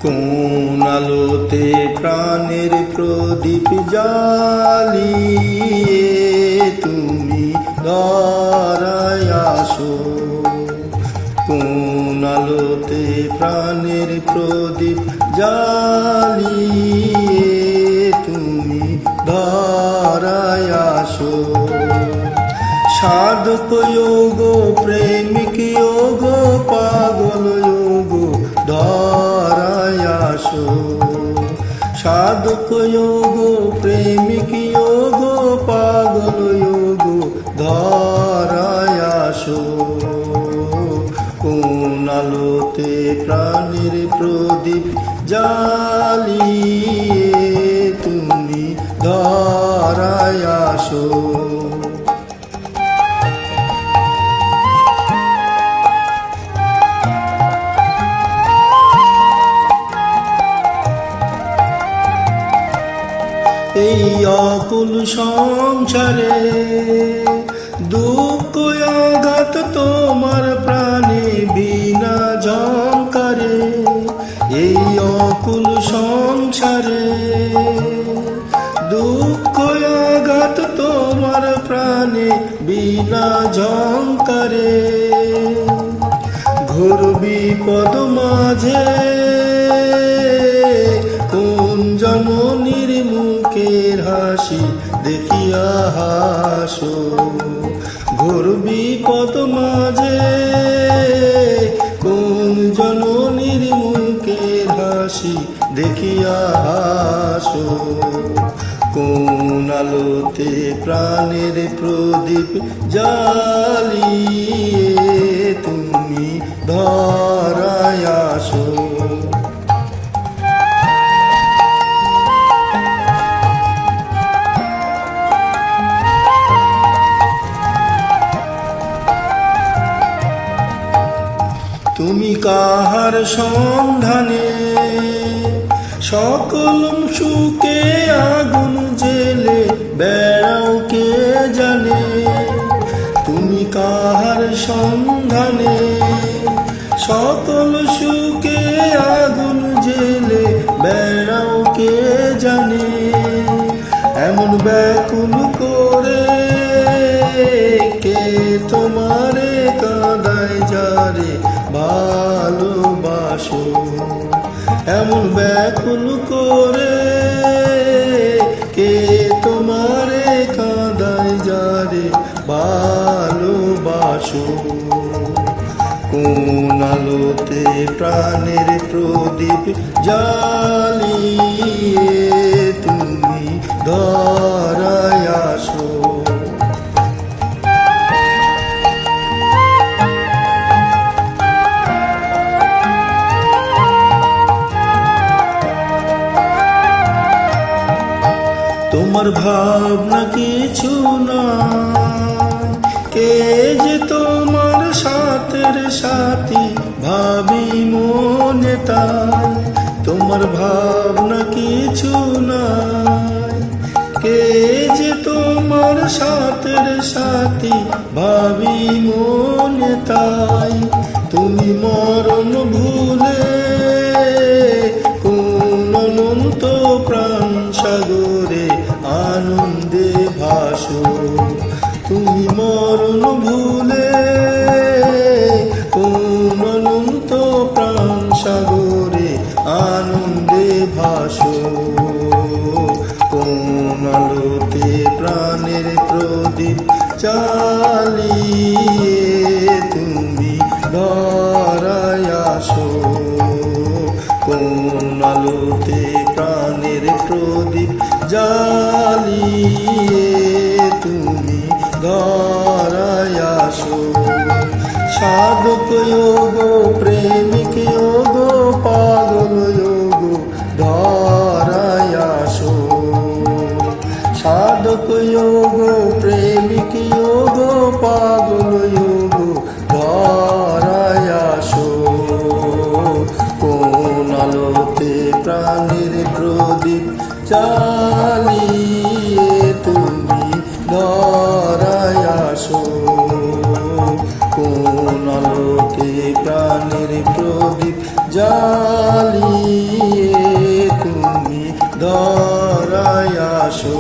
কোন আলোতে প্রাণের প্রদীপ জ্বালিয়ে তুমি ধরায় আসো। কোন আলোতে প্রাণের প্রদীপ জ্বালিয়ে তুমি ধরায় আসো। সাধক যোগ প্রেমিক যোগ পাগল যোগ ধরায় আসো। সাধক যোগ প্রেমিক যোগ পাগল যোগ ধরায় আসো। কোন আলোতে প্রাণের প্রদীপ জ্বালিয়ে তুমি ধরায় আসো। এই অকুল সংসারে দুঃখ আঘাত তোমার প্রাণে বিনা ঝংকারে। এই অকুল সংসারে দুঃখ আঘাত তোমার প্রাণে বিনা ঝংকারে। ঘোর বিপদ মাঝে কোন জননীর মুখের হাসি দেখিয়া হাসো। ঘোর বিপদ মাঝে কোন জননীর মুখের হাসি দেখিয়া হাসো। কোন আলোতে প্রাণের প্রদীপ জ্বালিয়ে তুমি ধরায় আসো। তুমি কাহার সন্ধানে সকল সুখে আগুন জেলে বেড়াও কে জানে। তুমি কাহার সন্ধানে সকল সুখে আগুন জেলে বেড়াও কে জানে। এমন ব্যাকুল করে কে তোমারে কাঁদায় যারে ভালোবাসো। এমন ব্যাকুল করে কে তোমারে কাঁদায় যারে ভালোবাসো। কোন আলোতে প্রাণের প্রদীপ জ্বালিয়ে তুমি ধরায় আসো। তোমার ভাবনা কিছু না, কে যে তোমার সাথের সাথী ভাবি মনে তাই। তোমার ভাবনা কিছু না, কে যে তোমার সাথের সাথী ভাবি মনে তাই। তুমি মরণ ভুলে কোন অনন্ত প্রাণ সাগরে আনন্দে ভাসো। তুমি মরণ ভুলে কোন অনন্ত প্রাণ সাগরে আনন্দে ভাসো। কোন আলোতে প্রাণের প্রদীপ জ্বালিয়ে তুমি ধরায় আসো। কোন আলোতে প্রাণের প্রদীপ জ্বালিয়ে তুমি ধরায় আসো। সাধক যোগ প্রেমিক যোগ পাগল যোগ ধরায় আসো। সাধক যোগ প্রেমিক যোগ পাগল যোগ ধরায় আসো। কোন আলোতে প্রাণের প্রদীপ জ্বালিয়ে তুমি ধরায় আসো। কোন আলোতে প্রাণের প্রদীপ জ্বালিয়ে তুমি ধরায় আসো।